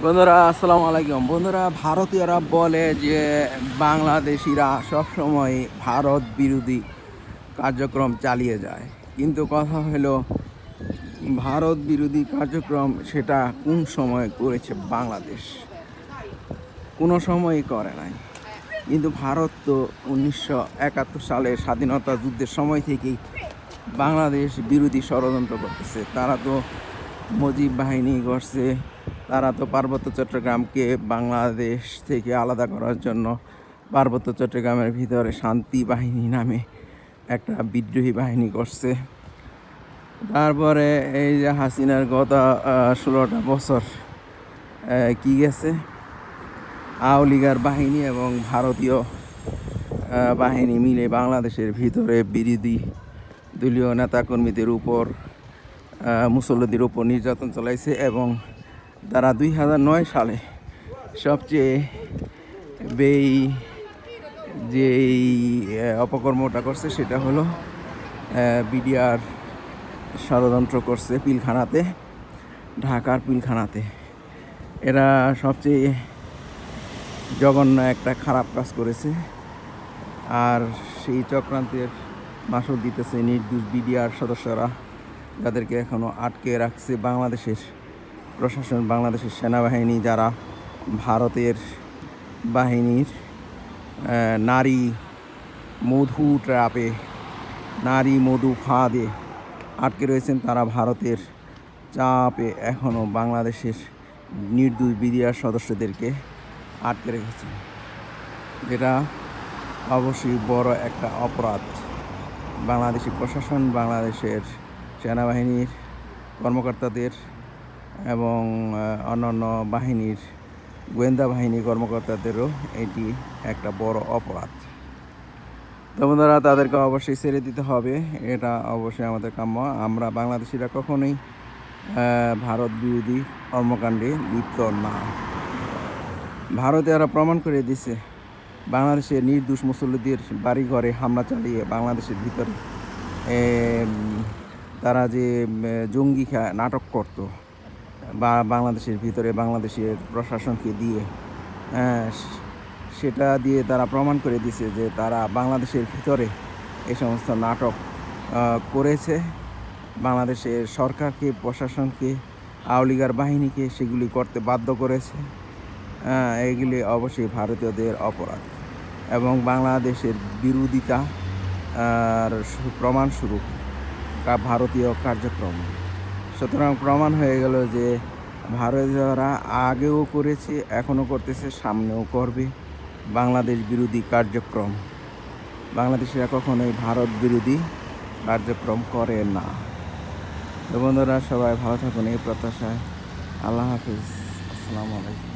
বন্ধুরা আসসালামু আলাইকুম। বন্ধুরা, ভারতীয়রা বলে যে বাংলাদেশিরা সবসময় ভারত বিরোধী কার্যক্রম চালিয়ে যায়, কিন্তু কথা হলো ভারত বিরোধী কার্যক্রম সেটা কোন সময় করেছে বাংলাদেশ? কোনো সময়ই করে নাই। কিন্তু ভারত তো 1971 সালে স্বাধীনতা যুদ্ধের সময় থেকেই বাংলাদেশ বিরোধী ষড়যন্ত্র করতেছে। তারা তো মুজিব বাহিনী করছে, তারা তো পার্বত্য চট্টগ্রামকে বাংলাদেশ থেকে আলাদা করার জন্য পার্বত্য চট্টগ্রামের ভিতরে শান্তি বাহিনী নামে একটা বিদ্রোহী বাহিনী করছে। তারপরে এই যে হাসিনার গত 16টা বছর কি গেছে, আওয়ামী লীগের বাহিনী এবং ভারতীয় বাহিনী মিলে বাংলাদেশের ভিতরে বিরোধী দলীয় নেতাকর্মীদের উপর মুসল্লিদের উপর নির্যাতন চালাইছে। এবং তারা 2009 সালে সবচেয়ে যেই অপকর্মটা করছে সেটা হলো বিডিআর ষড়যন্ত্র করছে পিলখানাতে, ঢাকার পিলখানাতে। এরা সবচেয়ে জঘন্য একটা খারাপ কাজ করেছে। আর সেই চক্রান্তের মাসুল দিতেছে নির্দোষ বিডিআর সদস্যরা, যাদেরকে এখনও আটকে রাখছে বাংলাদেশের প্রশাসন, বাংলাদেশের সেনাবাহিনী, যারা ভারতের বাহিনীর নারী মধু ট্র্যাপে, নারী মধু ফাঁদে আটকে রয়েছেন। তারা ভারতের চাপে এখনও বাংলাদেশের নির্দোষ বিডিআর সদস্যদেরকে আটকে রেখেছেন, যেটা অবশ্যই বড় একটা অপরাধ। বাংলাদেশি প্রশাসন, বাংলাদেশের সেনাবাহিনীর কর্মকর্তাদের এবং অন্যান্য বাহিনীর গোয়েন্দা বাহিনী কর্মকর্তাদেরও এটি একটা বড় অপরাধ। তো বন্ধুরা, তাদেরকে অবশ্যই ছেড়ে দিতে হবে, এটা অবশ্যই আমাদের কাম্য। আমরা বাংলাদেশিরা কখনোই ভারত বিরোধী কর্মকাণ্ডে লিপ্ত না। ভারতীয়রা প্রমাণ করে দিছে বাংলাদেশের নির্দোষ মুসল্লিদের বাড়ি ঘরে হামলা চালিয়ে বাংলাদেশের ভিতরে তারা যে জঙ্গি নাটক করত বা বাংলাদেশের ভিতরে বাংলাদেশের প্রশাসনকে দিয়ে, সেটা দিয়ে তারা প্রমাণ করে দিছে যে তারা বাংলাদেশের ভিতরে এই সমস্ত নাটক করেছে। বাংলাদেশের সরকারকে, প্রশাসনকে, আওয়ামী লীগের বাহিনীকে সেগুলি করতে বাধ্য করেছে। এগুলি অবশ্যই ভারতীয়দের অপরাধ এবং বাংলাদেশের বিরোধিতা আর প্রমাণস্বরূপ ভারতীয় কার্যক্রম। সুতরাং প্রমাণ হয়ে গেল যে ভারতীয়রা আগেও করেছে, এখনও করতেছে, সামনেও করবে বাংলাদেশ বিরোধী কার্যক্রম। বাংলাদেশিরা কখনোই ভারত বিরোধী কার্যক্রম করে না। তো বন্ধুরা, সবাই ভালো থাকুন এই প্রত্যাশায়। আল্লাহ হাফিজ, আসসালামু আলাইকুম।